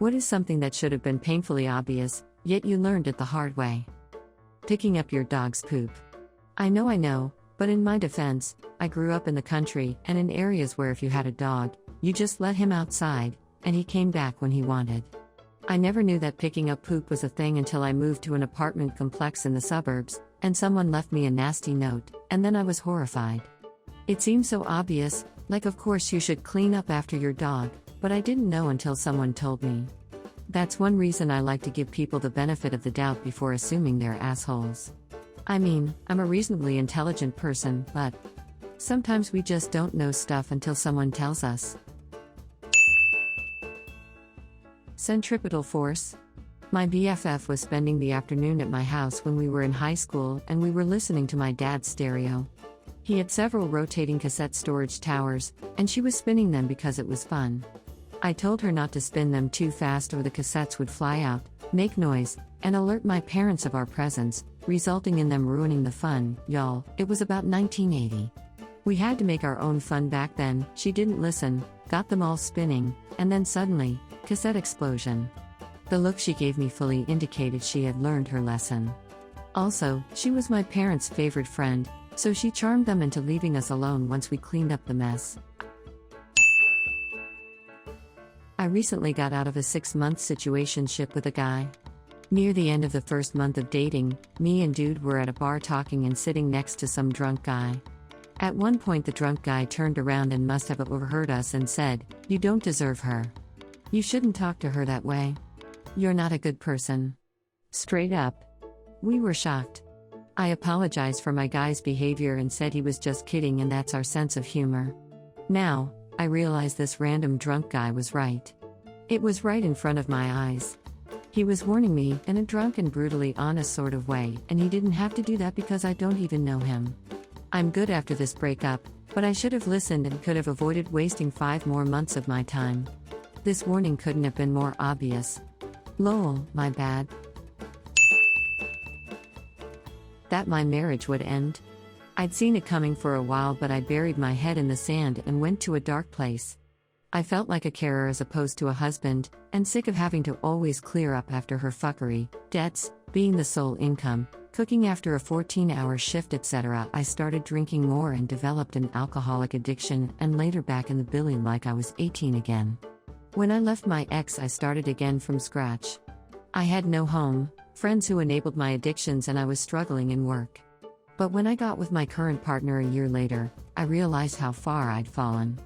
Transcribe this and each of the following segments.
What is something that should have been painfully obvious, yet you learned it the hard way? Picking up your dog's poop. I know, but in my defense, I grew up in the country and in areas where if you had a dog, you just let him outside, and he came back when he wanted. I never knew that picking up poop was a thing until I moved to an apartment complex in the suburbs, and someone left me a nasty note, and then I was horrified. It seemed so obvious, like of course you should clean up after your dog, but I didn't know until someone told me. That's one reason I like to give people the benefit of the doubt before assuming they're assholes. I mean, I'm a reasonably intelligent person, but sometimes we just don't know stuff until someone tells us. Centripetal force. My BFF was spending the afternoon at my house when we were in high school and we were listening to my dad's stereo. He had several rotating cassette storage towers, and she was spinning them because it was fun. I told her not to spin them too fast or the cassettes would fly out, make noise, and alert my parents of our presence, resulting in them ruining the fun. Y'all, it was about 1980. We had to make our own fun back then. She didn't listen, got them all spinning, and then suddenly, cassette explosion. The look she gave me fully indicated she had learned her lesson. Also, she was my parents' favorite friend, so she charmed them into leaving us alone once we cleaned up the mess. I recently got out of a 6-month situationship with a guy. Near the end of the first month of dating, me and dude were at a bar talking and sitting next to some drunk guy. At one point the drunk guy turned around and must have overheard us and said, "You don't deserve her. You shouldn't talk to her that way. You're not a good person." Straight up. We were shocked. I apologized for my guy's behavior and said he was just kidding and that's our sense of humor. Now, I realize this random drunk guy was right. It was right in front of my eyes. He was warning me in a drunk and brutally honest sort of way, and he didn't have to do that because I don't even know him. I'm good after this breakup, but I should have listened and could have avoided wasting 5 more months of my time. This warning couldn't have been more obvious. Lol, my bad. That my marriage would end? I'd seen it coming for a while, but I buried my head in the sand and went to a dark place. I felt like a carer as opposed to a husband, and sick of having to always clear up after her fuckery, debts, being the sole income, cooking after a 14-hour shift, etc. I started drinking more and developed an alcoholic addiction, and later back in the billy like I was 18 again. When I left my ex, I started again from scratch. I had no home, friends who enabled my addictions, and I was struggling in work. But when I got with my current partner a year later, I realized how far I'd fallen.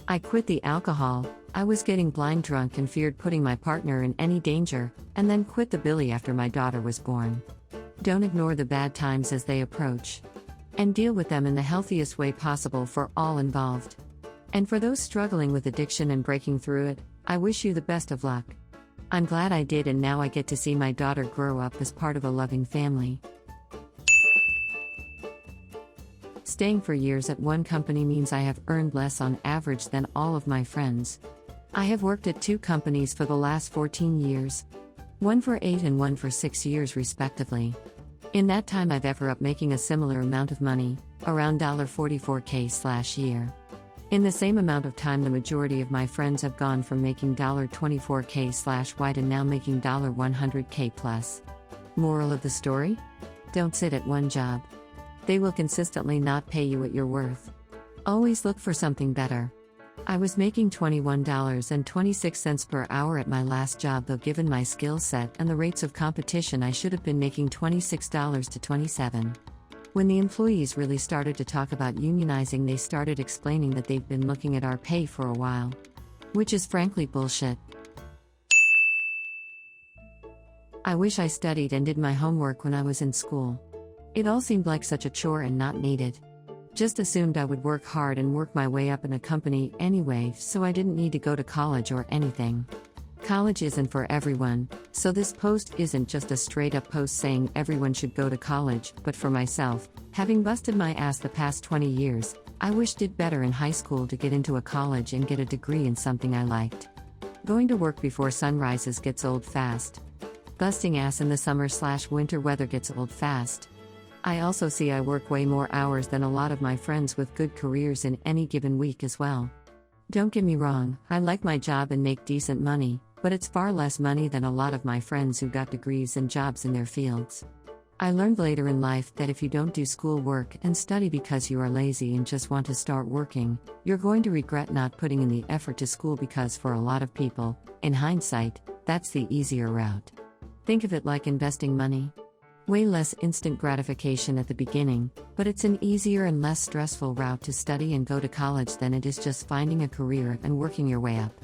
I quit the alcohol, I was getting blind drunk and feared putting my partner in any danger, and then quit the billy after my daughter was born. Don't ignore the bad times as they approach. And deal with them in the healthiest way possible for all involved. And for those struggling with addiction and breaking through it, I wish you the best of luck. I'm glad I did, and now I get to see my daughter grow up as part of a loving family. Staying for years at one company means I have earned less on average than all of my friends. I have worked at 2 companies for the last 14 years. One for 8 and one for 6 years respectively. In that time I've ever up making a similar amount of money, around $44K/year. In the same amount of time the majority of my friends have gone from making $24K/Y to now making $100K+. Moral of the story? Don't sit at one job. They will consistently not pay you what you're worth. Always look for something better. I was making $21.26 per hour at my last job, though given my skill set and the rates of competition I should have been making $26 to $27. When the employees really started to talk about unionizing, they started explaining that they've been looking at our pay for a while. Which is frankly bullshit. I wish I studied and did my homework when I was in school. It all seemed like such a chore and not needed. Just assumed I would work hard and work my way up in a company anyway, so I didn't need to go to college or anything. College isn't for everyone, so this post isn't just a straight-up post saying everyone should go to college, but for myself, having busted my ass the past 20 years, I wish did better in high school to get into a college and get a degree in something I liked. Going to work before sunrises gets old fast. Busting ass in the summer/winter weather gets old fast. I also see I work way more hours than a lot of my friends with good careers in any given week as well. Don't get me wrong, I like my job and make decent money, but it's far less money than a lot of my friends who got degrees and jobs in their fields. I learned later in life that if you don't do school work and study because you are lazy and just want to start working, you're going to regret not putting in the effort to school because for a lot of people, in hindsight, that's the easier route. Think of it like investing money. Way less instant gratification at the beginning, but it's an easier and less stressful route to study and go to college than it is just finding a career and working your way up.